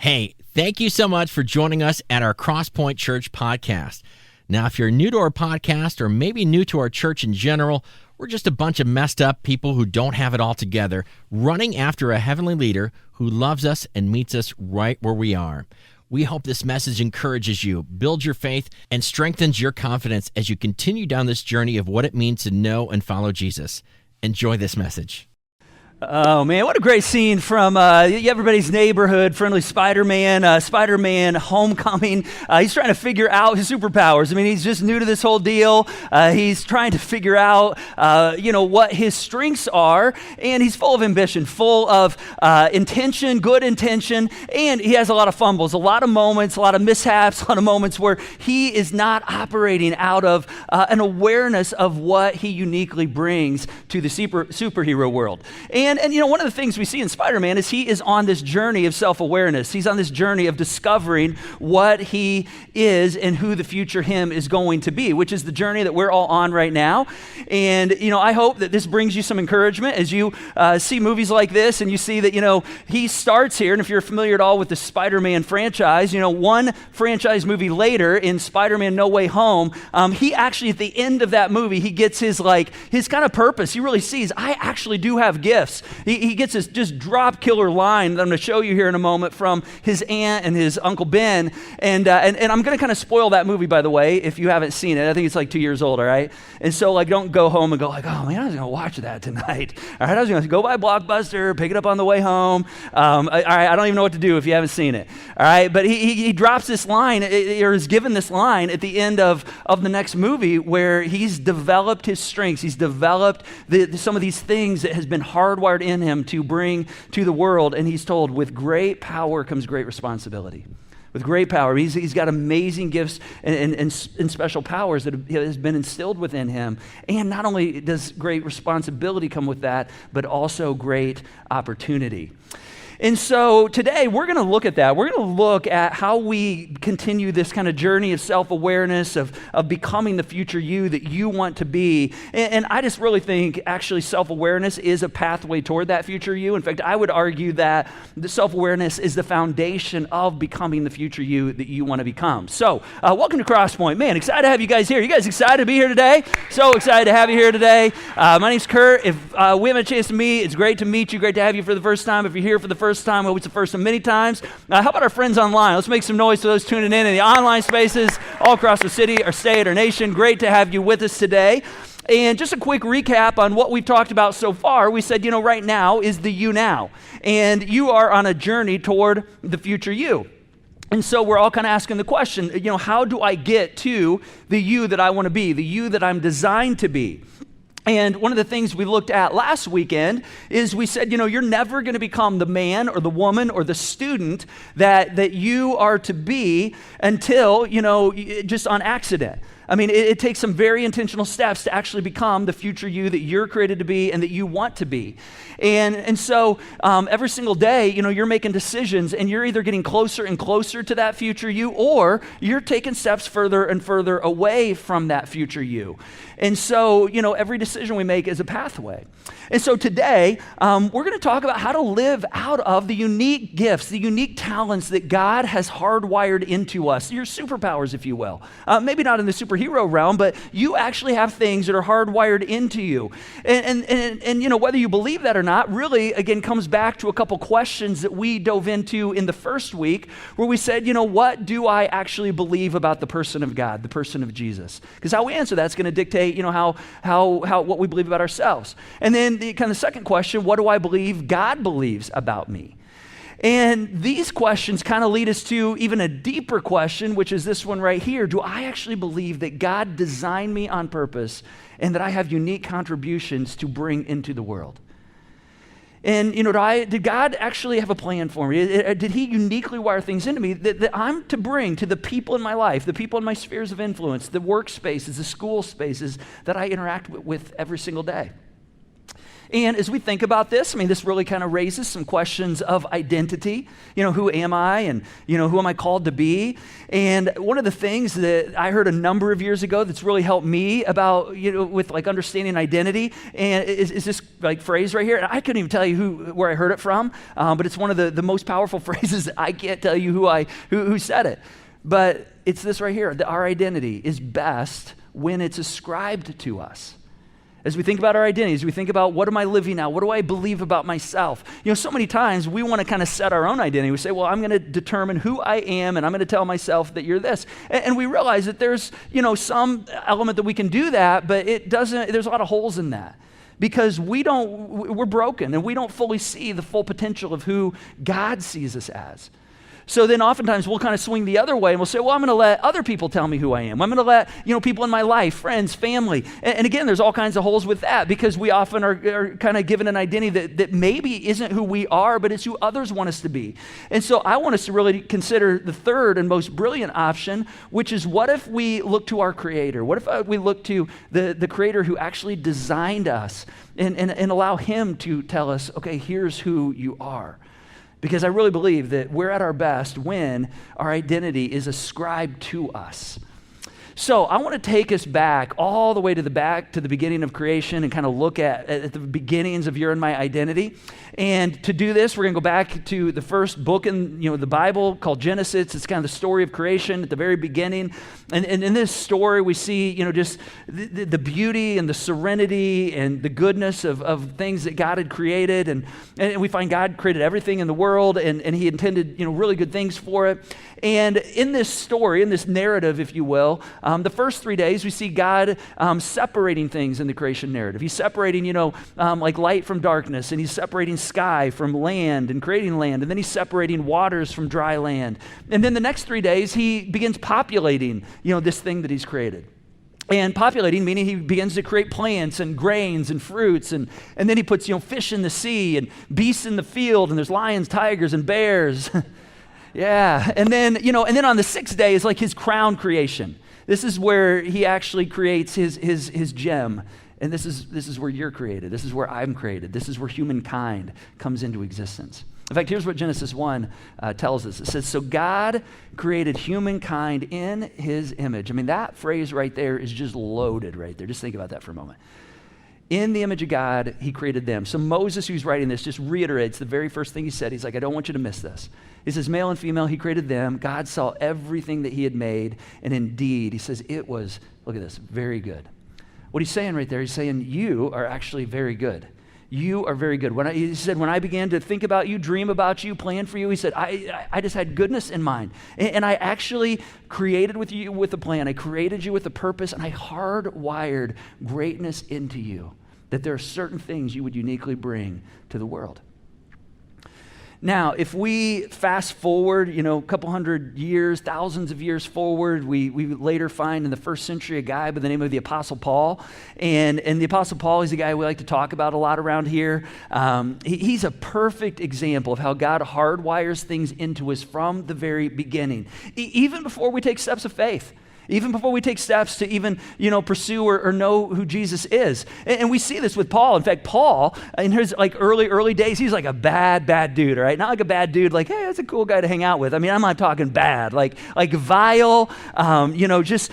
Hey, thank you so much for joining us at our Crosspoint Church podcast. Now, if you're new to our podcast or maybe new to our church in general, we're just a bunch of messed up people who don't have it all together, running after a heavenly leader who loves us and meets us right where we are. We hope this message encourages you, builds your faith, and strengthens your confidence as you continue down this journey of what it means to know and follow Jesus. Enjoy this message. Oh, man, what a great scene from everybody's neighborhood, friendly Spider-Man, Spider-Man Homecoming. He's trying to figure out his superpowers. I mean, he's just new to this whole deal. He's trying to figure out, what his strengths are, and he's full of ambition, full of intention, good intention, and he has a lot of fumbles, a lot of moments, a lot of mishaps, a lot of moments where he is not operating out of an awareness of what he uniquely brings to the superhero world. And one of the things we see in Spider-Man is he is on this journey of self-awareness. He's on this journey of discovering what he is and who the future him is going to be, which is the journey that we're all on right now. And, I hope that this brings you some encouragement as you see movies like this and you see that, he starts here. And if you're familiar at all with the Spider-Man franchise, one franchise movie later in Spider-Man No Way Home, he actually at the end of that movie, he gets his kind of purpose. He really sees, I actually do have gifts. He gets this just drop killer line that I'm going to show you here in a moment from his aunt and his Uncle Ben. And I'm going to kind of spoil that movie, by the way, if you haven't seen it. I think it's 2 years old, all right? And so don't go home and go oh man, I was going to watch that tonight. All right, I was going to go by Blockbuster, pick it up on the way home. All right, I don't even know what to do if you haven't seen it. All right, but he drops this line, or is given this line at the end of the next movie where he's developed his strengths. He's developed some of these things that has been hardwired in him to bring to the world, and he's told, with great power comes great responsibility. With great power, he's got amazing gifts and special powers that has been instilled within him. And not only does great responsibility come with that, but also great opportunity. And so today we're going to look at that. We're going to look at how we continue this kind of journey of self-awareness, of becoming the future you that you want to be. And I just really think actually self-awareness is a pathway toward that future you. In fact, I would argue that the self-awareness is the foundation of becoming the future you that you want to become. So welcome to Crosspoint. Man, excited to have you guys here. You guys excited to be here today? So excited to have you here today. My name's Curt. If we haven't a chance to meet, it's great to meet you. Great to have you for the first time. If you're here for the first time, it's the first of many times. How about our friends online? Let's make some noise to those tuning in the online spaces all across the city, our state, our nation. Great to have you with us today. And just a quick recap on what we've talked about so far. We said, right now is the you now. And you are on a journey toward the future you. And so we're all kind of asking the question, how do I get to the you that I want to be, the you that I'm designed to be? And one of the things we looked at last weekend is we said, you're never going to become the man or the woman or the student that you are to be until, just on accident. I mean, it takes some very intentional steps to actually become the future you that you're created to be and that you want to be. And so every single day, you're making decisions and you're either getting closer and closer to that future you, or you're taking steps further and further away from that future you. And so, every decision we make is a pathway. And so today, we're going to talk about how to live out of the unique gifts, the unique talents that God has hardwired into us, your superpowers, if you will. Maybe not in the superhero realm, but you actually have things that are hardwired into you. And whether you believe that or not, really, again, comes back to a couple questions that we dove into in the first week, where we said, what do I actually believe about the person of God, the person of Jesus? Because how we answer that's going to dictate, how what we believe about ourselves. And then the kind of second question, what do I believe God believes about me? And these questions kind of lead us to even a deeper question, which is this one right here. Do I actually believe that God designed me on purpose and that I have unique contributions to bring into the world? And, did God actually have a plan for me? Did he uniquely wire things into me that I'm to bring to the people in my life, the people in my spheres of influence, the workspaces, the school spaces that I interact with every single day? And as we think about this, I mean, this really kind of raises some questions of identity. Who am I? And, who am I called to be? And one of the things that I heard a number of years ago that's really helped me about, with like understanding identity, and is this like phrase right here. And I couldn't even tell you where I heard it from, but it's one of the most powerful phrases. I can't tell you who said it. But it's this right here, that our identity is best when it's ascribed to us. As we think about our identities, we think about, what am I living now? What do I believe about myself? So many times we want to kind of set our own identity. We say, well, I'm going to determine who I am, and I'm going to tell myself that you're this. And we realize that there's, some element that we can do that, but there's a lot of holes in that. Because we're broken, and we don't fully see the full potential of who God sees us as. So then oftentimes we'll kind of swing the other way, and we'll say, well, I'm going to let other people tell me who I am. I'm going to let, people in my life, friends, family. And again, there's all kinds of holes with that, because we often are kind of given an identity that maybe isn't who we are, but it's who others want us to be. And so I want us to really consider the third and most brilliant option, which is, what if we look to our Creator? What if we look to the Creator who actually designed us and allow Him to tell us, okay, here's who you are? Because I really believe that we're at our best when our identity is ascribed to us. So I want to take us back all the way to the beginning of creation and kind of look at the beginnings of your and my identity. And to do this, we're going to go back to the first book in the Bible called Genesis. It's kind of the story of creation at the very beginning. And in this story, we see just the beauty and the serenity and the goodness of things that God had created. And we find God created everything in the world, and He intended really good things for it. And in this story, in this narrative, if you will, the first 3 days we see God separating things in the creation narrative. He's separating, like light from darkness, and He's separating sky from land and creating land, and then He's separating waters from dry land. And then the next 3 days He begins populating, this thing that He's created. And populating, meaning He begins to create plants and grains and fruits, and then He puts, fish in the sea and beasts in the field, and there's lions, tigers, and bears. Yeah, and then on the sixth day is like His crown creation. This is where He actually creates his gem. And this is where you're created. This is where I'm created. This is where humankind comes into existence. In fact, here's what Genesis 1 tells us. It says, so God created humankind in His image. I mean, that phrase right there is just loaded right there. Just think about that for a moment. In the image of God, He created them. So Moses, who's writing this, just reiterates the very first thing he said. He's like, I don't want you to miss this. He says, male and female, He created them. God saw everything that He had made, and indeed, He says, it was, look at this, very good. What He's saying right there, He's saying, you are actually very good. You are very good. He said, when I began to think about you, dream about you, plan for you, He said, I just had goodness in mind. And I actually created you with a plan. I created you with a purpose, and I hardwired greatness into you, that there are certain things you would uniquely bring to the world. Now, if we fast forward, a couple hundred years, thousands of years forward, we later find in the first century a guy by the name of the Apostle Paul. And the Apostle Paul, he's a guy we like to talk about a lot around here. He's a perfect example of how God hardwires things into us from the very beginning, even before we take steps of faith. Even before we take steps to even, pursue or know who Jesus is. And we see this with Paul. In fact, Paul, in his early days, he's like a bad dude, all right? Not like a bad dude, like, hey, that's a cool guy to hang out with. I mean, I'm not talking bad, like vile, just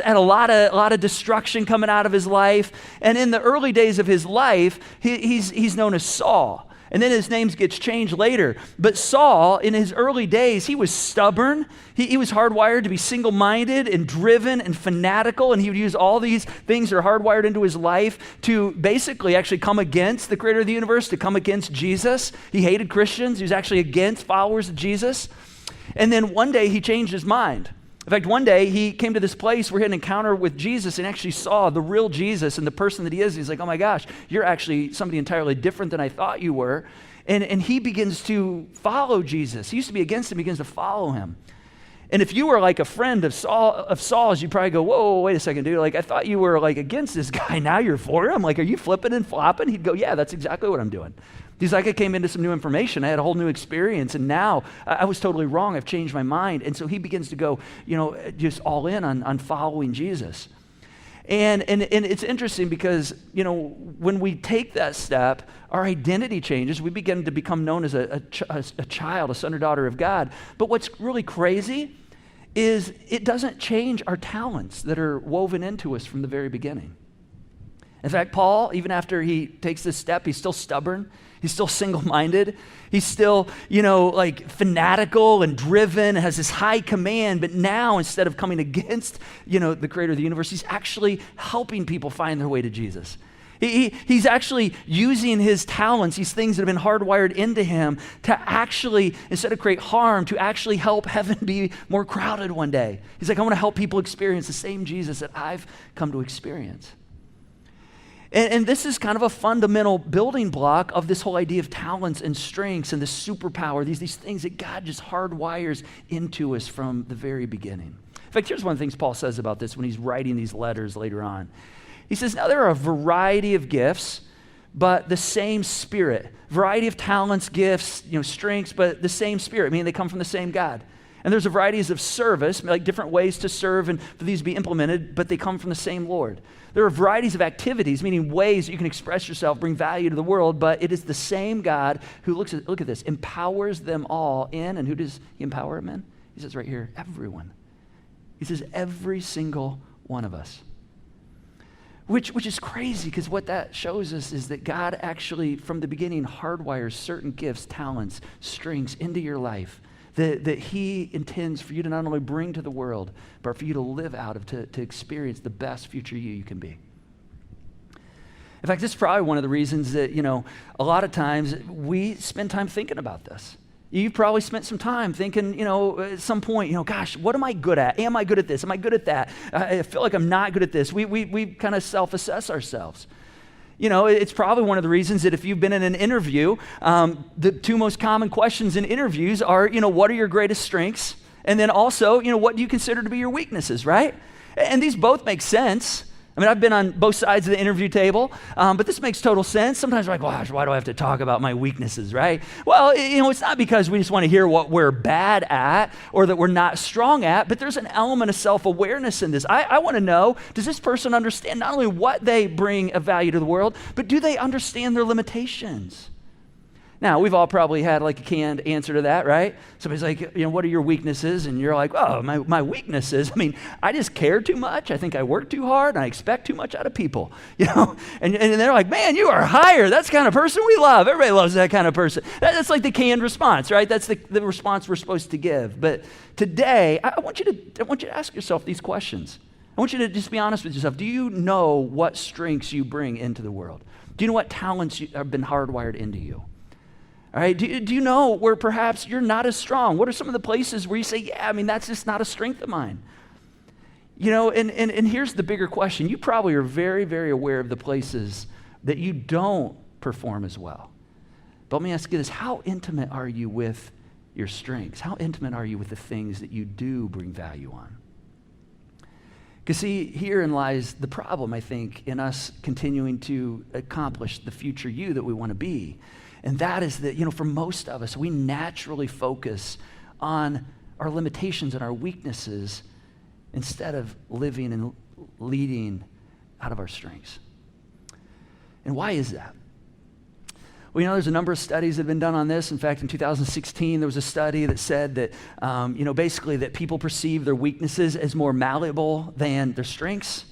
had a lot of destruction coming out of his life. And in the early days of his life, he's known as Saul. And then his name gets changed later. But Saul, in his early days, he was stubborn. He was hardwired to be single-minded and driven and fanatical, and he would use all these things that are hardwired into his life to basically actually come against the creator of the universe, to come against Jesus. He hated Christians. He was actually against followers of Jesus. And then one day he changed his mind. In fact, one day he came to this place where he had an encounter with Jesus and actually saw the real Jesus and the person that He is. He's like, oh my gosh, you're actually somebody entirely different than I thought you were. And he begins to follow Jesus. He used to be against Him, he begins to follow Him. And if you were like a friend of Saul's, you'd probably go, whoa, wait a second, dude. Like, I thought you were like against this guy. Now you're for him. Like, are you flipping and flopping? He'd go, yeah, that's exactly what I'm doing. He's like, I came into some new information. I had a whole new experience, and now I was totally wrong. I've changed my mind. And so he begins to go, just all in on following Jesus. And it's interesting because, when we take that step, our identity changes. We begin to become known as a child, a son or daughter of God. But what's really crazy is it doesn't change our talents that are woven into us from the very beginning. In fact, Paul, even after he takes this step, he's still stubborn. He's still single-minded. He's still, fanatical and driven, has this high command. But now, instead of coming against, the creator of the universe, he's actually helping people find their way to Jesus. He's actually using his talents, these things that have been hardwired into him, to actually, instead of create harm, to actually help heaven be more crowded one day. He's like, I want to help people experience the same Jesus that I've come to experience. And this is kind of a fundamental building block of this whole idea of talents and strengths and this superpower, these things that God just hardwires into us from the very beginning. In fact, here's one of the things Paul says about this when he's writing these letters later on. He says, now there are a variety of gifts, but the same Spirit. Variety of talents, gifts, strengths, but the same Spirit, meaning they come from the same God. And there's a varieties of service, like different ways to serve and for these to be implemented, but they come from the same Lord. There are varieties of activities, meaning ways that you can express yourself, bring value to the world, but it is the same God who look at this, empowers them all in, and who does he empower them in? He says right here, everyone. He says every single one of us. Which is crazy, because what that shows us is that God actually, from the beginning, hardwires certain gifts, talents, strengths into your life that he intends for you to not only bring to the world, but for you to live out of, to experience the best future you can be. In fact, this is probably one of the reasons that, a lot of times we spend time thinking about this. You've probably spent some time thinking, at some point, gosh, what am I good at? Am I good at this? Am I good at that? I feel like I'm not good at this. We kind of self-assess ourselves. It's probably one of the reasons that if you've been in an interview, the two most common questions in interviews are, what are your greatest strengths? And then also, what do you consider to be your weaknesses, right? And these both make sense. I mean, I've been on both sides of the interview table, but this makes total sense. Sometimes we're like, gosh, why do I have to talk about my weaknesses, right? Well, it's not because we just want to hear what we're bad at or that we're not strong at, but there's an element of self-awareness in this. I want to know, does this person understand not only what they bring of value to the world, but do they understand their limitations? Now, we've all probably had like a canned answer to that, right? Somebody's like, what are your weaknesses? And you're like, oh, my weaknesses, I just care too much. I think I work too hard, and I expect too much out of people, And they're like, man, you are higher. That's the kind of person we love. Everybody loves that kind of person. That's like the canned response, right? That's the response we're supposed to give. But today, I want you to ask yourself these questions. I want you to just be honest with yourself. Do you know what strengths you bring into the world? Do you know what talents have been hardwired into you? All right, do you know where perhaps you're not as strong? What are some of the places where you say, that's just not a strength of mine? And here's the bigger question. You probably are very, very aware of the places that you don't perform as well. But let me ask you this. How intimate are you with your strengths? How intimate are you with the things that you do bring value on? Because see, herein lies the problem, I think, in us continuing to accomplish the future you that we want to be. And that is that, for most of us, we naturally focus on our limitations and our weaknesses instead of living and leading out of our strengths. And why is that? Well, there's a number of studies that have been done on this. In fact, in 2016, there was a study that said that, basically that people perceive their weaknesses as more malleable than their strengths.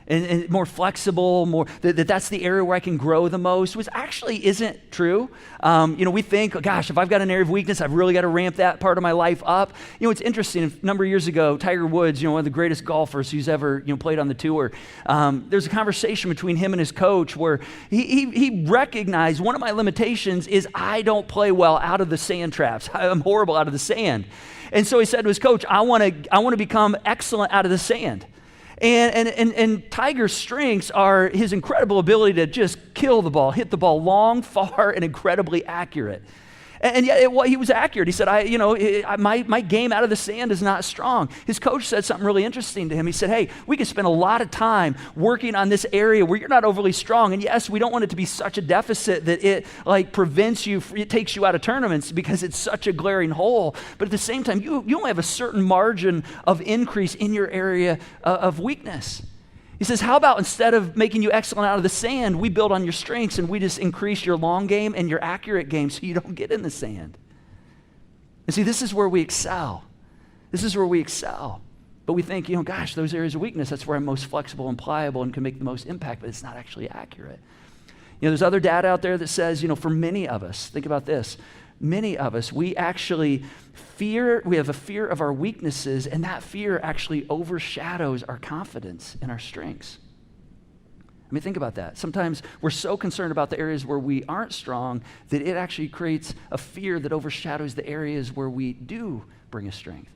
And more flexible, that's the area where I can grow the most, which actually isn't true. We think, gosh, if I've got an area of weakness, I've really got to ramp that part of my life up. It's interesting. A number of years ago, Tiger Woods, one of the greatest golfers who's ever played on the tour, there's a conversation between him and his coach where he recognized one of my limitations is I don't play well out of the sand traps. I'm horrible out of the sand. And so he said to his coach, I want to become excellent out of the sand. And Tiger's strengths are his incredible ability to just kill the ball, hit the ball long, far, and incredibly accurate. And yet he was accurate. He said, my game out of the sand is not strong. His coach said something really interesting to him. He said, hey, we could spend a lot of time working on this area where you're not overly strong. And yes, we don't want it to be such a deficit that it prevents you, it takes you out of tournaments because it's such a glaring hole. But at the same time, you only have a certain margin of increase in your area of weakness. He says, how about instead of making you excellent out of the sand, we build on your strengths and we just increase your long game and your accurate game so you don't get in the sand. And see, this is where we excel. This is where we excel. But we think, gosh, those areas of weakness, that's where I'm most flexible and pliable and can make the most impact, but it's not actually accurate. There's other data out there that says, for many of us, think about this, many of us, we actually we have a fear of our weaknesses, and that fear actually overshadows our confidence in our strengths. I mean, think about that. Sometimes we're so concerned about the areas where we aren't strong that it actually creates a fear that overshadows the areas where we do bring a strength.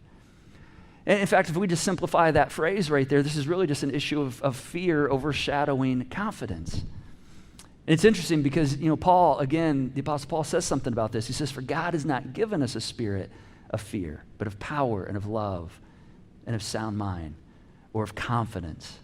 And in fact, if we just simplify that phrase right there, this is really just an issue of fear overshadowing confidence. And it's interesting because, Paul, again, the Apostle Paul says something about this. He says, for God has not given us a spirit of fear, but of power and of love and of sound mind, or of confidence.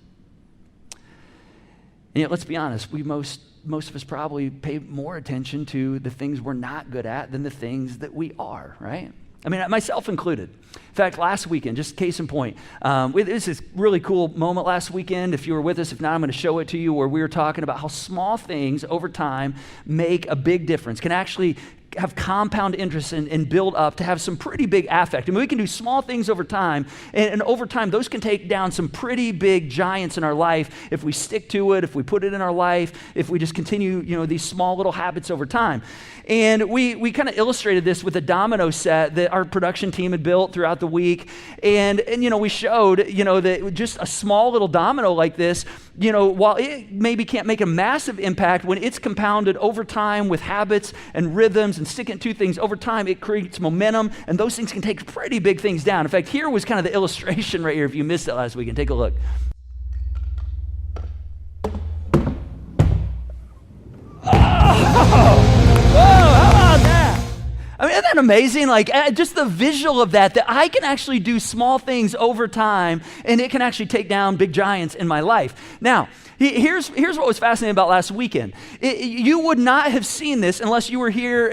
And yet, let's be honest, most of us probably pay more attention to the things we're not good at than the things that we are, right? I mean, myself included. In fact, last weekend, just case in point, this is a really cool moment last weekend. If you were with us, if not, I'm going to show it to you, where we were talking about how small things over time make a big difference, can actually have compound interest and build up to have some pretty big affect. I mean, we can do small things over time, and over time, those can take down some pretty big giants in our life if we stick to it, if we put it in our life, if we just continue, these small little habits over time. And we kind of illustrated this with a domino set that our production team had built throughout the week. And we showed, that just a small little domino like this, while it maybe can't make a massive impact, when it's compounded over time with habits and rhythms and sticking to things over time, it creates momentum, and those things can take pretty big things down. In fact, here was kind of the illustration right here. If you missed it last weekend, take a look. I mean, isn't that amazing? Like, just the visual of that I can actually do small things over time, and it can actually take down big giants in my life. Now, here's what was fascinating about last weekend. You would not have seen this unless you were here,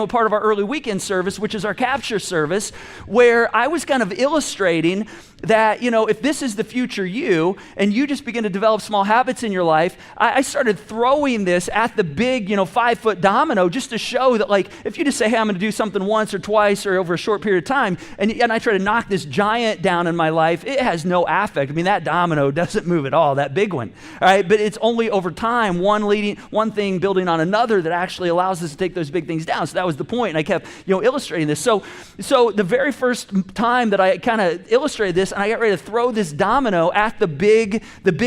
part of our early weekend service, which is our capture service, where I was kind of illustrating that, if this is the future you, and you just begin to develop small habits in your life, I started throwing this at the big, 5-foot domino, just to show that, like, if you just say, hey, I'm going to do something once or twice or over a short period of time, and I try to knock this giant down in my life, it has no affect. I mean, that domino doesn't move at all, that big one, all right? But it's only over time, one thing building on another, that actually allows us to take those big things down. So that was the point, and I kept, illustrating this. So the very first time that I kind of illustrated this, and I got ready to throw this domino at the big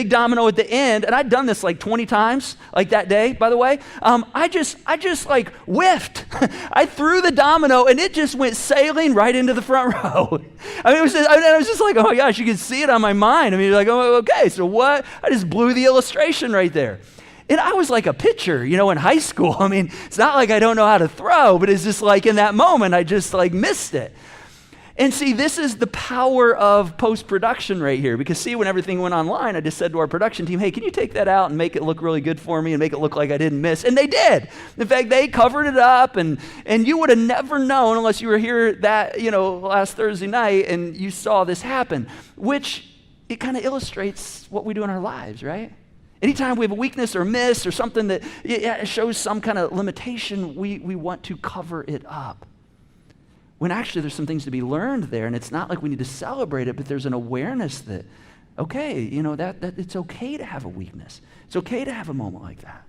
domino at the end, and I'd done this like 20 times, like that day, by the way. I just like whiffed. I threw the domino, and it just went sailing right into the front row. I mean, I was just like, oh my gosh, you can see it on my mind. I mean, you're like, oh, okay, so what? I just blew the illustration right there. And I was like a pitcher, in high school. I mean, it's not like I don't know how to throw, but it's just like in that moment, I just like missed it. And see, this is the power of post-production right here. Because see, when everything went online, I just said to our production team, hey, can you take that out and make it look really good for me and make it look like I didn't miss? And they did. In fact, they covered it up, and you would have never known unless you were here that, last Thursday night and you saw this happen, which it kind of illustrates what we do in our lives, right? Anytime we have a weakness or miss or something that shows some kind of limitation, we want to cover it up. When actually there's some things to be learned there, and it's not like we need to celebrate it, but there's an awareness that, okay, that it's okay to have a weakness. It's okay to have a moment like that.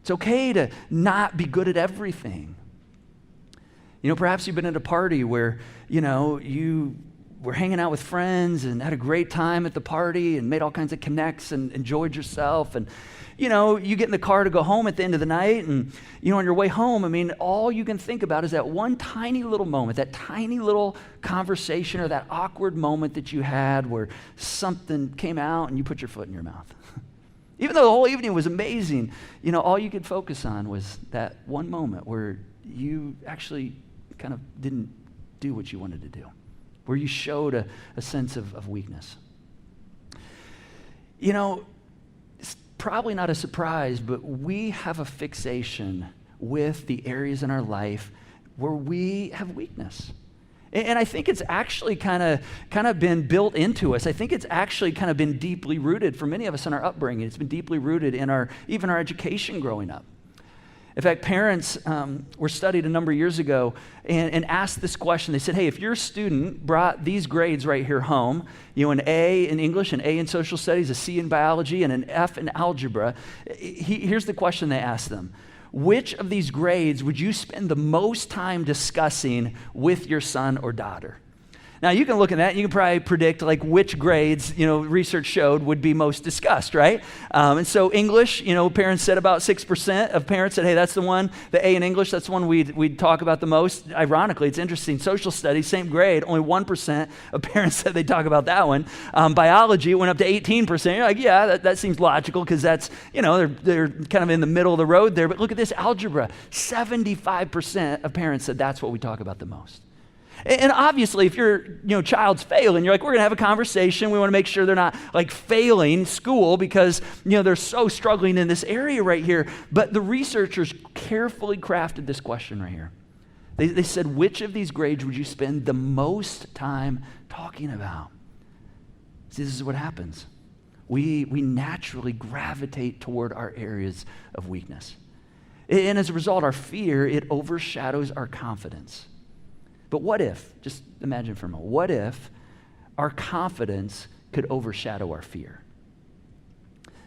It's okay to not be good at everything. Perhaps you've been at a party where, you were hanging out with friends and had a great time at the party and made all kinds of connects and enjoyed yourself, and you get in the car to go home at the end of the night, and, on your way home, I mean, all you can think about is that one tiny little moment, that tiny little conversation or that awkward moment that you had where something came out and you put your foot in your mouth. Even though the whole evening was amazing, all you could focus on was that one moment where you actually kind of didn't do what you wanted to do, where you showed a sense of weakness. It's probably not a surprise, but we have a fixation with the areas in our life where we have weakness. And I think it's actually kind of been built into us. I think it's actually kind of been deeply rooted for many of us in our upbringing. It's been deeply rooted in even our education growing up. In fact, parents were studied a number of years ago and asked this question. They said, hey, if your student brought these grades right here home, an A in English, an A in social studies, a C in biology, and an F in algebra, here's the question they asked them. Which of these grades would you spend the most time discussing with your son or daughter? Now, you can look at that and you can probably predict which grades, research showed would be most discussed, right? And so English, parents said about 6% of parents said, hey, that's the one, the A in English, that's the one we'd talk about the most. Ironically, it's interesting, social studies, same grade, only 1% of parents said they'd talk about that one. Biology, it went up to 18%. You're like, yeah, that seems logical because that's, they're kind of in the middle of the road there. But look at this, algebra, 75% of parents said that's what we talk about the most. And obviously, if your child's failing, you're like, we're going to have a conversation. We want to make sure they're not failing school because they're so struggling in this area right here. But the researchers carefully crafted this question right here. They said, which of these grades would you spend the most time talking about? See, this is what happens. We naturally gravitate toward our areas of weakness. And as a result, our fear, it overshadows our confidence. But what if, just imagine for a moment, what if our confidence could overshadow our fear?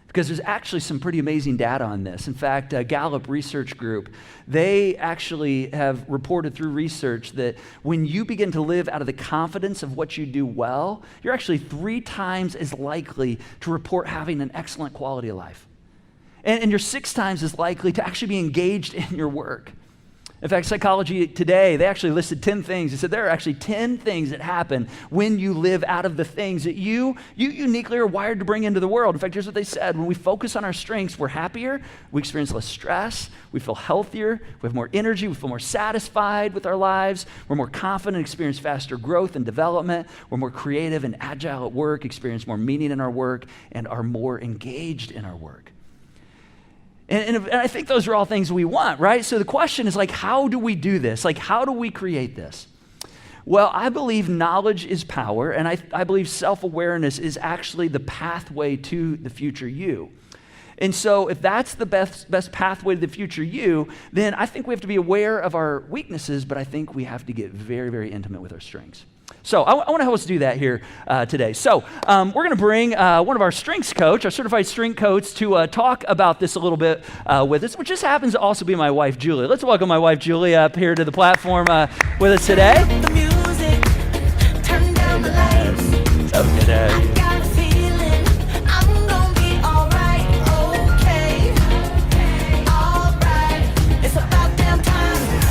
Because there's actually some pretty amazing data on this. In fact, Gallup Research Group, they actually have reported through research that when you begin to live out of the confidence of what you do well, you're actually 3 times as likely to report having an excellent quality of life. And you're 6 times as likely to actually be engaged in your work. In fact, Psychology Today, they actually listed 10 things. They said there are actually 10 things that happen when you live out of the things that you uniquely are wired to bring into the world. In fact, here's what they said. When we focus on our strengths, we're happier, we experience less stress, we feel healthier, we have more energy, we feel more satisfied with our lives, we're more confident, experience faster growth and development, we're more creative and agile at work, experience more meaning in our work, and are more engaged in our work. And I think those are all things we want, right? So the question is how do we do this? How do we create this? Well, I believe knowledge is power, and I believe self-awareness is actually the pathway to the future you. And so if that's the best pathway to the future you, then I think we have to be aware of our weaknesses, but I think we have to get very, very intimate with our strengths. So I want to help us do that here today. So we're going to bring one of our strengths coach, our certified strength coach, to talk about this a little bit with us, which just happens to also be my wife, Julie. Let's welcome my wife, Julie, up here to the platform with us today. The music, turn down the lights. So today.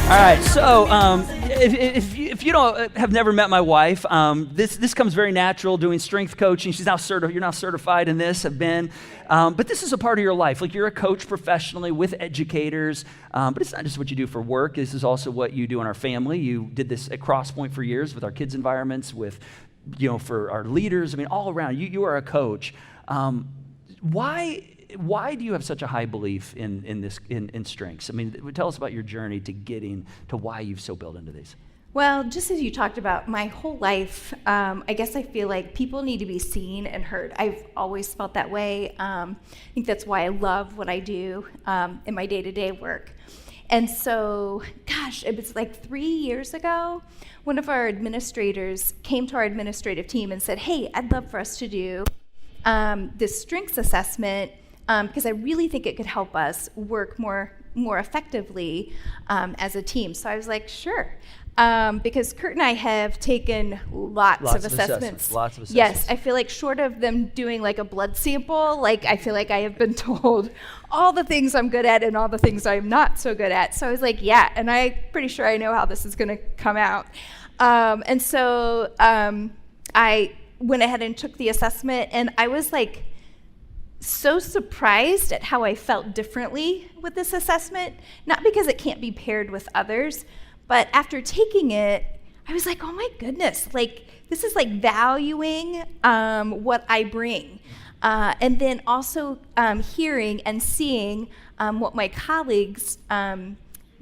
All right, so if you have never met my wife, this comes very natural doing strength coaching. She's now you're now certified in this, have been. But this is a part of your life. You're a coach professionally with educators, but it's not just what you do for work. This is also what you do in our family. You did this at Crosspoint for years with our kids' environments, with for our leaders. All around. You are a coach. Why do you have such a high belief in strengths? Tell us about your journey to getting to why you've so built into these. Well, just as you talked about, my whole life, I guess I feel like people need to be seen and heard. I've always felt that way. I think that's why I love what I do in my day-to-day work. And so, it was 3 years ago, one of our administrators came to our administrative team and said, hey, I'd love for us to do this strengths assessment because I really think it could help us work more effectively as a team. So I was like, sure. Because Curt and I have taken lots of assessments. Lots of assessments. Yes, I feel like short of them doing a blood sample, I feel like I have been told all the things I'm good at and all the things I'm not so good at. So I was like, yeah, and I'm pretty sure I know how this is going to come out. And so I went ahead and took the assessment, and I was so surprised at how I felt differently with this assessment, not because it can't be paired with others, but after taking it, I was like, oh my goodness, this is valuing what I bring. And then also hearing and seeing what my colleagues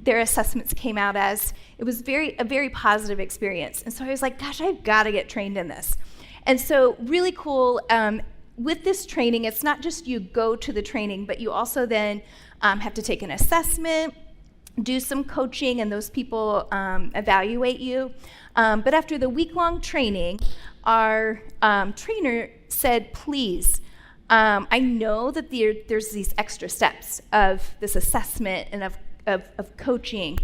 their assessments came out as it was a very positive experience. And so I was like, gosh, I've got to get trained in this. And so really cool. With this training, it's not just you go to the training, but you also then have to take an assessment, do some coaching, and those people evaluate you. But after the week-long training, our trainer said, please, I know that there's these extra steps of this assessment and of coaching,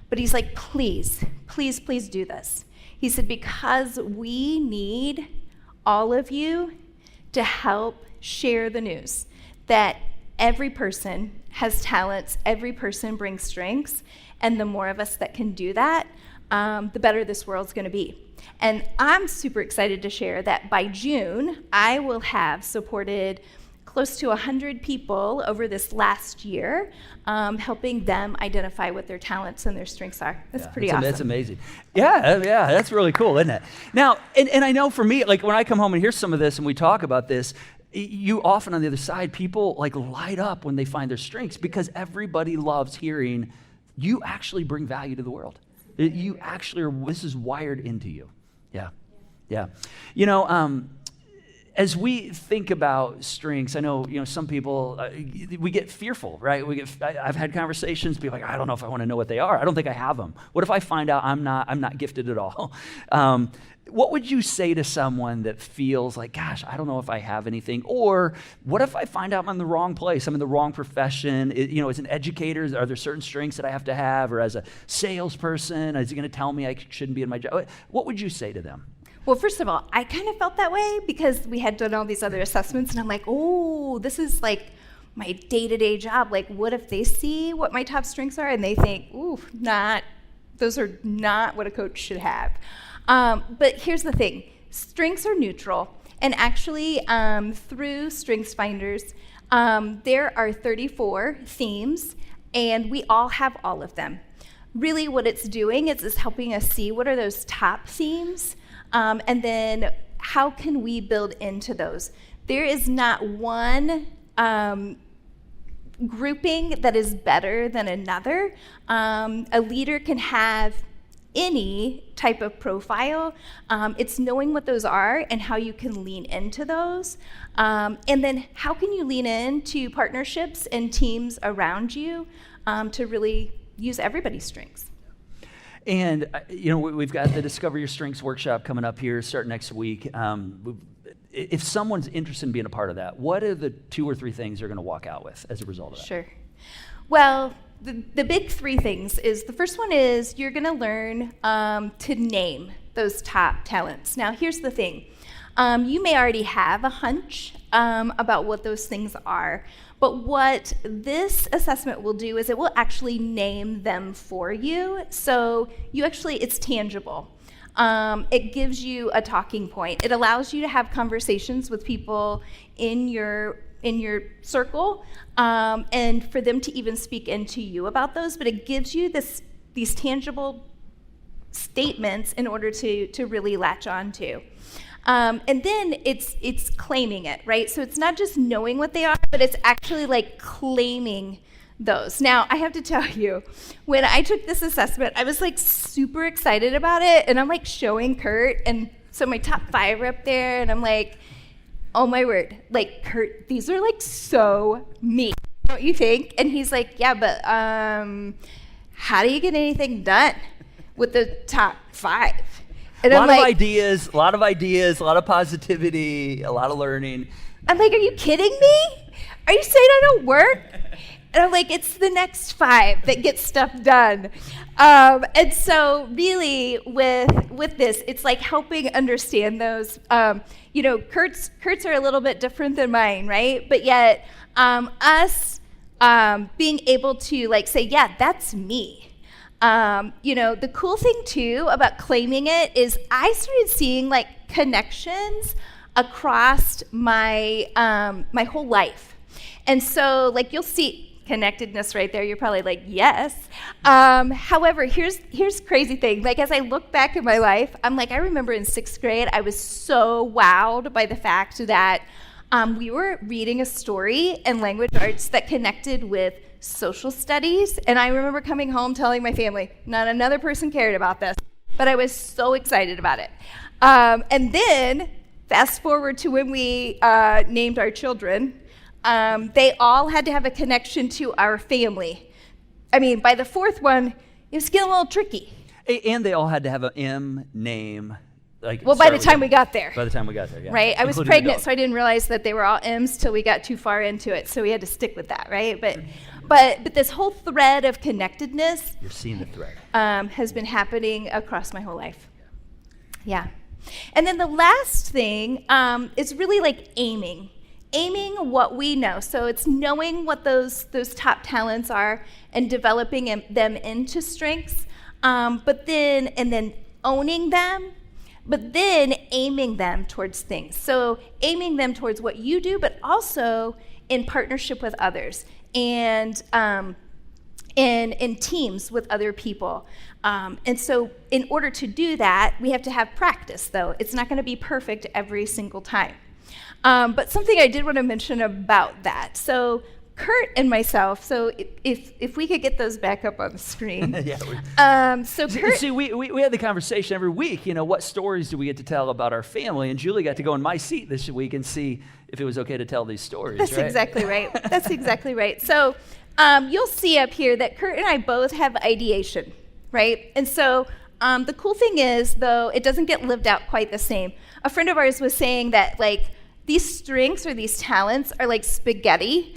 but he's like, please, please, please do this. He said, because we need all of you to help share the news that every person has talents, every person brings strengths, and the more of us that can do that, the better this world's going to be. And I'm super excited to share that by June, I will have supported close to 100 people over this last year, helping them identify what their talents and their strengths are. That's pretty awesome. That's amazing. Yeah, that's really cool, isn't it? Now, and I know for me, like when I come home and hear some of this and we talk about this, you often on the other side, people like light up when they find their strengths because everybody loves hearing you actually bring value to the world. You actually are, this is wired into you. Yeah. You know, as we think about strengths, I know, some people, we get fearful, right? I've had conversations, people are like, I don't know if I want to know what they are. I don't think I have them. What if I find out I'm not gifted at all? What would you say to someone that feels like, gosh, I don't know if I have anything? Or what if I find out I'm in the wrong place? I'm in the wrong profession. As an educator, are there certain strengths that I have to have? Or as a salesperson, is he going to tell me I shouldn't be in my job? What would you say to them? Well, first of all, I kind of felt that way because we had done all these other assessments, and I'm like, oh, this is like my day-to-day job. Like, what if they see what my top strengths are and they think, ooh, those are not what a coach should have. But here's the thing. Strengths are neutral. And actually, through Strengths Finders, there are 34 themes, and we all have all of them. Really what it's doing is helping us see what are those top themes, and then how can we build into those. There is not one grouping that is better than another. A leader can have any type of profile. It's knowing what those are and how you can lean into those. And then how can you lean into partnerships and teams around you to really use everybody's strengths. And, we've got the Discover Your Strengths workshop coming up here, starting next week. If someone's interested in being a part of that, what are the 2 or 3 things they're going to walk out with as a result of that? Sure. Well, the big 3 things is, the first one is you're going to learn to name those top talents. Now, here's the thing. You may already have a hunch about what those things are, but what this assessment will do is it will actually name them for you. So it's tangible. It gives you a talking point. It allows you to have conversations with people in your circle, and for them to even speak into you about those. But it gives you these tangible statements in order to really latch on to. And then it's claiming it, right? So it's not just knowing what they are, but it's actually like claiming those. Now, I have to tell you, when I took this assessment, I was like super excited about it, and I'm like showing Curt, and so my top 5 are up there, and I'm like, oh my word, like, Curt, these are like so me, don't you think? And he's like, yeah, but how do you get anything done with the top 5? And a lot of ideas, a lot of positivity, a lot of learning. I'm like, are you kidding me? Are you saying I don't work? And I'm like, it's the next 5 that get stuff done. And so really with this, it's like helping understand those. Kurt's are a little bit different than mine, right? But yet us being able to like say, yeah, that's me. The cool thing too about claiming it is I started seeing like connections across my my whole life. And so like you'll see connectedness right there. You're probably like, yes. However, here's crazy thing. Like as I look back at my life, I'm like, I remember in 6th grade, I was so wowed by the fact that we were reading a story in language arts that connected with social studies. And I remember coming home telling my family, not another person cared about this, but I was so excited about it. And then fast forward to when we named our children, they all had to have a connection to our family. I mean, by the fourth one, it was getting a little tricky. And they all had to have an M name. Well, by the time we got there. By the time we got there, yeah. Right? I was pregnant, so I didn't realize that they were all M's till we got too far into it, so we had to stick with that, right? But this whole thread of connectedness. You're seeing the thread. Has been happening across my whole life. Yeah. And then the last thing is really like aiming what we know. So it's knowing what those top talents are and developing them into strengths, but then owning them, but then aiming them towards things. So aiming them towards what you do, but also in partnership with others and in teams with other people. And so in order to do that, we have to have practice, though. It's not going to be perfect every single time. But something I did want to mention about that. So Curt and myself, so if we could get those back up on the screen. So Curt, see, we had the conversation every week, what stories do we get to tell about our family? And Julie got to go in my seat this week and see if it was okay to tell these stories. That's right? exactly right. That's exactly right. So you'll see up here that Curt and I both have ideation, right? And so the cool thing is, though, it doesn't get lived out quite the same. A friend of ours was saying that, like, these strengths or these talents are like spaghetti,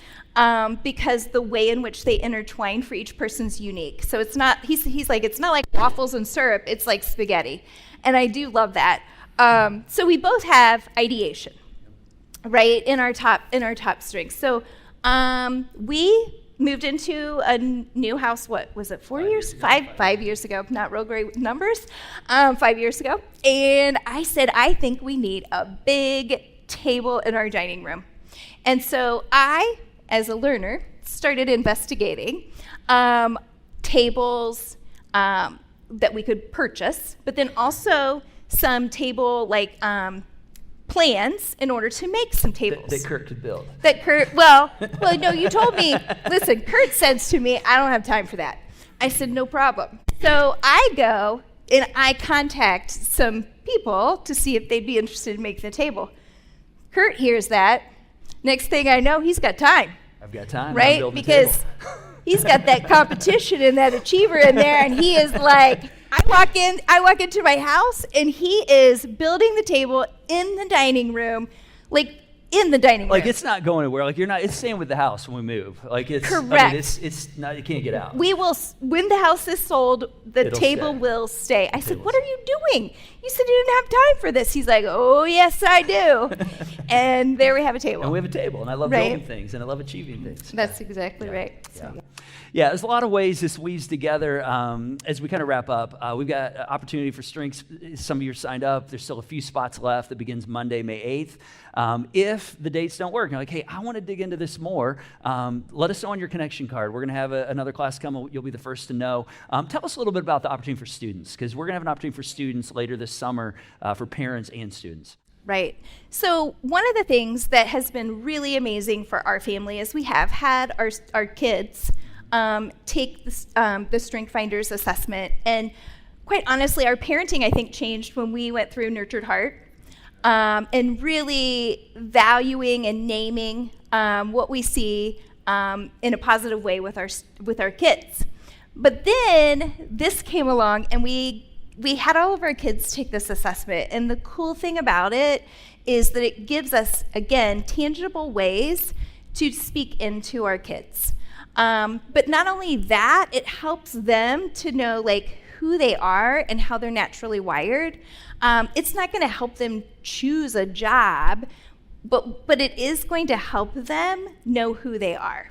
because the way in which they intertwine for each person's unique. So it's not, he's like, it's not like waffles and syrup, it's like spaghetti. And I do love that. So we both have ideation, right, in our top strengths. So we moved into a new house, what was it, 4 years? Five years ago, not real great numbers, 5 years ago. And I said, I think we need a big table in our dining room. And so I, as a learner, started investigating tables that we could purchase, but then also some table plans in order to make some tables. That Curt could build. Well, no, you told me, listen, Curt says to me, I don't have time for that. I said, no problem. So I go and I contact some people to see if they'd be interested in making the table. Curt hears that. Next thing I know, he's got time. I've got time. Right? Because he's got that competition and that achiever in there, and he is like, I walk into my house, and he is building the table in the dining room, like in the dining room. Like, it's not going anywhere. Like, it's staying with the house when we move. Like, it's correct. I mean, it's not. You can't get out. We will, when the house is sold, It'll table stay. Will stay. I said, what are you doing? You said you didn't have time for this. He's like, oh yes, I do. And there we have a table. And we have a table, and I love building things, and I love achieving things. That's exactly right. So, yeah, there's a lot of ways this weaves together. As we kind of wrap up, we've got opportunity for strengths. Some of you are signed up. There's still a few spots left. That begins Monday, May 8th. If the dates don't work, you're like, hey, I want to dig into this more, let us know on your connection card. We're going to have another class come. You'll be the first to know. Tell us a little bit about the opportunity for students, because we're going to have an opportunity for students later this summer for parents and students. Right. So one of the things that has been really amazing for our family is we have had our kids take the Strength Finders assessment. And quite honestly, our parenting, I think, changed when we went through Nurtured Heart, and really valuing and naming what we see in a positive way with our kids. But then this came along, and we had all of our kids take this assessment. And the cool thing about it is that it gives us, again, tangible ways to speak into our kids. But not only that, it helps them to know like who they are and how they're naturally wired. It's not going to help them choose a job, but it is going to help them know who they are.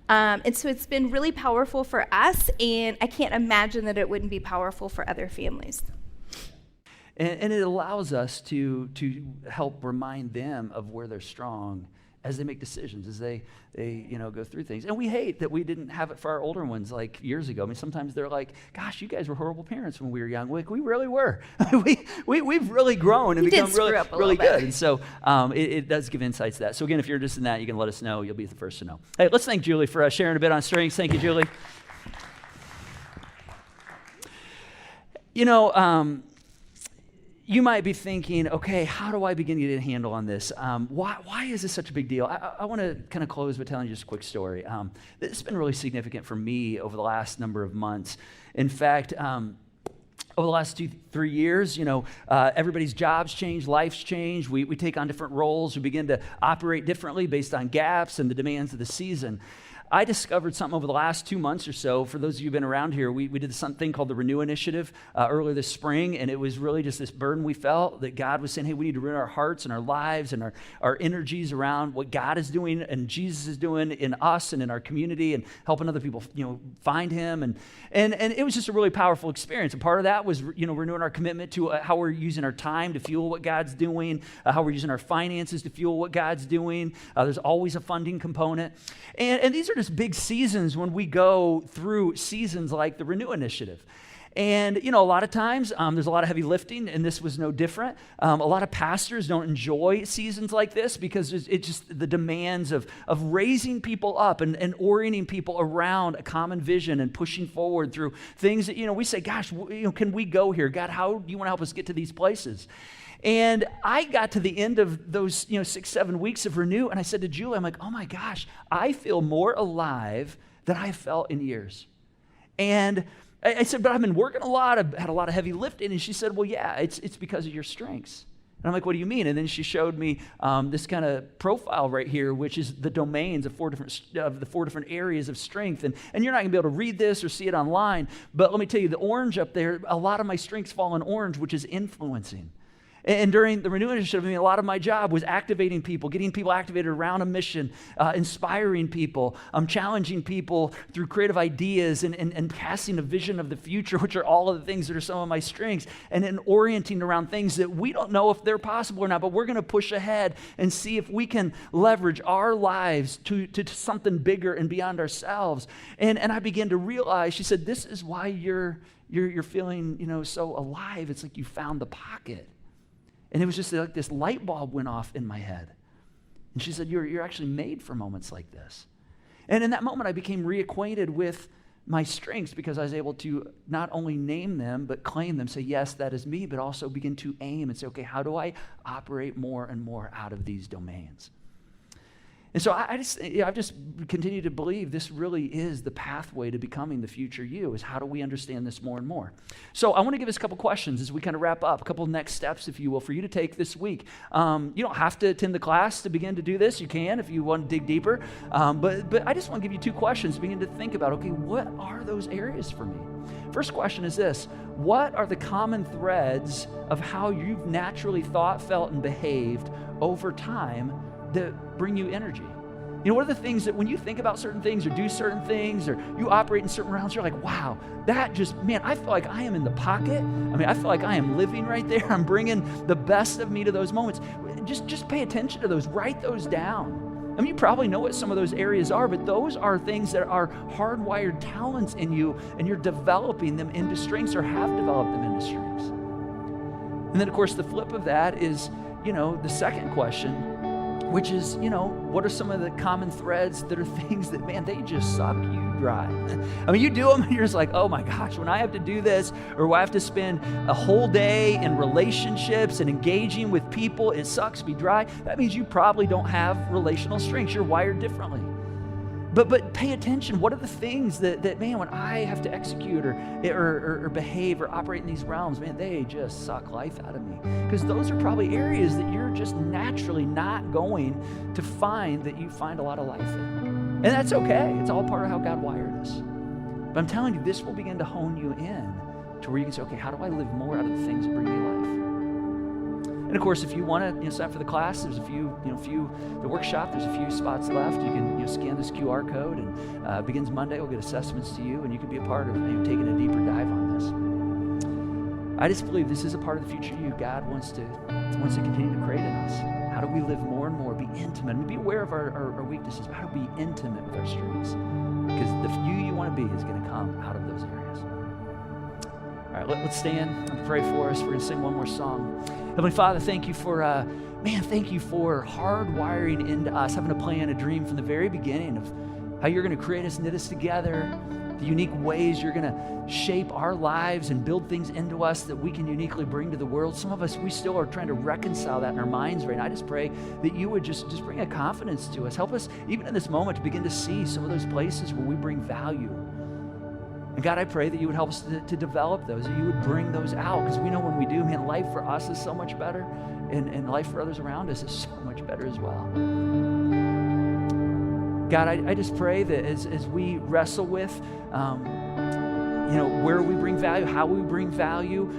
And so it's been really powerful for us, and I can't imagine that it wouldn't be powerful for other families. And it allows us to help remind them of where they're strong as they make decisions, as they go through things. And we hate that we didn't have it for our older ones like years ago. I mean, sometimes they're like, gosh, you guys were horrible parents when we were young. Like, we really were. We've really grown and become really good. And so it does give insights to that. So again, if you're interested in that, you can let us know. You'll be the first to know. Hey, let's thank Julie for sharing a bit on strengths. Thank you, Julie. You might be thinking, okay, how do I begin to get a handle on this? Why is this such a big deal? I want to kind of close by telling you just a quick story. It's been really significant for me over the last number of months. In fact, over the last 2-3 years, everybody's jobs change, life's change. We take on different roles. We begin to operate differently based on gaps and the demands of the season. I discovered something over the last 2 months or so. For those of you who've been around here, we did something called the Renew Initiative earlier this spring, and it was really just this burden we felt that God was saying, hey, we need to renew our hearts and our lives and our energies around what God is doing and Jesus is doing in us and in our community and helping other people, find him. And it was just a really powerful experience. And part of that was, renewing our commitment to how we're using our time to fuel what God's doing, how we're using our finances to fuel what God's doing. There's always a funding component. And these are just big seasons when we go through seasons like the Renew Initiative. And, a lot of times there's a lot of heavy lifting, and this was no different. A lot of pastors don't enjoy seasons like this because it's just the demands of raising people up and orienting people around a common vision and pushing forward through things that, we say, gosh, can we go here? God, how do you want to help us get to these places? And I got to the end of those, 6-7 weeks of Renew, and I said to Julie, I'm like, oh my gosh, I feel more alive than I've felt in years. And I said, but I've been working a lot. I've had a lot of heavy lifting. And she said, well, yeah, it's because of your strengths. And I'm like, what do you mean? And then she showed me this kind of profile right here, which is the domains of the 4 different areas of strength. And you're not going to be able to read this or see it online. But let me tell you, the orange up there, a lot of my strengths fall in orange, which is influencing. And during the Renew Initiative, a lot of my job was activating people, getting people activated around a mission, inspiring people, challenging people through creative ideas and casting a vision of the future, which are all of the things that are some of my strengths, and then orienting around things that we don't know if they're possible or not, but we're going to push ahead and see if we can leverage our lives to something bigger and beyond ourselves. And I began to realize, she said, this is why you're feeling, so alive. It's like you found the pocket. And it was just like this light bulb went off in my head. And she said, you're actually made for moments like this. And in that moment, I became reacquainted with my strengths because I was able to not only name them, but claim them, say, yes, that is me, but also begin to aim and say, okay, how do I operate more and more out of these domains? And so I've just continued to believe this really is the pathway to becoming the future you, is how do we understand this more and more? So I want to give us a couple questions as we kind of wrap up, a couple of next steps, if you will, for you to take this week. You don't have to attend the class to begin to do this. You can if you want to dig deeper. But I just want to give you 2 questions to begin to think about, okay, what are those areas for me? First question is this: what are the common threads of how you've naturally thought, felt, and behaved over time that bring you energy? What are the things that when you think about certain things or do certain things or you operate in certain realms, you're like, wow, that just, man, I feel like I am in the pocket. I feel like I am living right there. I'm bringing the best of me to those moments. Just pay attention to those. Write those down. You probably know what some of those areas are, but those are things that are hardwired talents in you, and you're developing them into strengths or have developed them into strengths. And then, of course, the flip of that is, the second question, which is, what are some of the common threads that are things that, man, they just suck you dry? You do them and you're just like, oh my gosh, when I have to do this, or when I have to spend a whole day in relationships and engaging with people, it sucks me dry. That means you probably don't have relational strengths. You're wired differently. But pay attention. What are the things that man, when I have to execute or behave or operate in these realms, man, they just suck life out of me? Because those are probably areas that you're just naturally not going to find that you find a lot of life in. And that's okay. It's all part of how God wired us. But I'm telling you, this will begin to hone you in to where you can say, okay, how do I live more out of the things that bring me life? And of course, if you want to sign up for the class, there's the workshop, there's a few spots left. You can scan this QR code, and begins Monday. We'll get assessments to you, and you can be a part of taking a deeper dive on this. I just believe this is a part of the future God wants to continue to create in us. How do we live more and more, be intimate, and be aware of our weaknesses, but how do we be intimate with our strengths? Because the you want to be is going to come out of those areas. All right, let's stand. I'm going to pray for us. We're going to sing one more song. Heavenly Father, thank you for, thank you for hardwiring into us, having a plan, a dream from the very beginning of how you're going to create us, knit us together, the unique ways you're going to shape our lives and build things into us that we can uniquely bring to the world. Some of us, we still are trying to reconcile that in our minds right now. I just pray that you would just bring a confidence to us. Help us, even in this moment, to begin to see some of those places where we bring value. And God, I pray that you would help us to develop those, that you would bring those out, because we know when we do, man, life for us is so much better, and life for others around us is so much better as well. God, I just pray that as we wrestle with, where we bring value, how we bring value,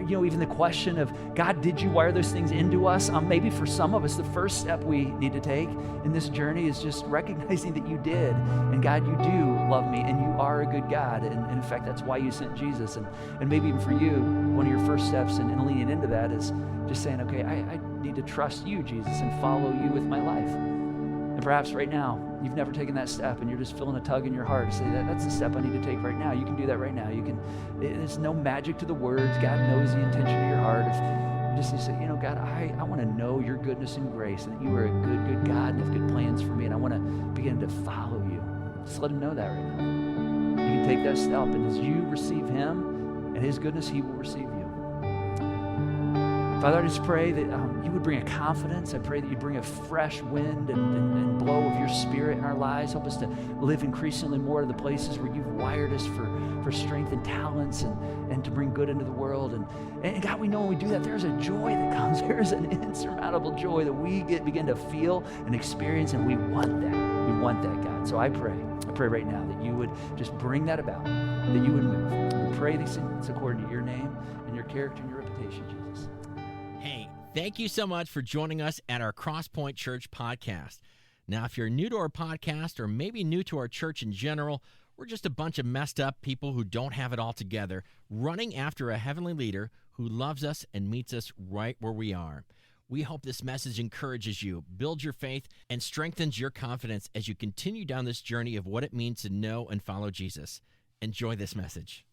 even the question of, God, did you wire those things into us? Maybe for some of us, the first step we need to take in this journey is just recognizing that you did. And God, you do love me, and you are a good God. And in fact, that's why you sent Jesus. And maybe even for you, one of your first steps in leaning into that is just saying, okay, I need to trust you, Jesus, and follow you with my life. And perhaps right now, you've never taken that step and you're just feeling a tug in your heart to say, that's the step I need to take right now. You can do that right now. There's no magic to the words. God knows the intention of your heart. If you just need to say, God, I want to know your goodness and grace, and that you are a good, good God and have good plans for me, and I want to begin to follow you. Just let him know that right now. You can take that step, and as you receive him and his goodness, he will receive you. Father, I just pray that you would bring a confidence. I pray that you bring a fresh wind and blow of your spirit in our lives. Help us to live increasingly more to the places where you've wired us for strength and talents and to bring good into the world. And God, we know when we do that, there's a joy that comes. There's an insurmountable joy that we begin to feel and experience, and we want that. We want that, God. So I pray right now that you would just bring that about, that you would move. We pray these things according to your name and your character and your reputation, Jesus. Hey, thank you so much for joining us at our Crosspoint Church podcast. Now, if you're new to our podcast or maybe new to our church in general, we're just a bunch of messed up people who don't have it all together, running after a heavenly leader who loves us and meets us right where we are. We hope this message encourages you, builds your faith, and strengthens your confidence as you continue down this journey of what it means to know and follow Jesus. Enjoy this message.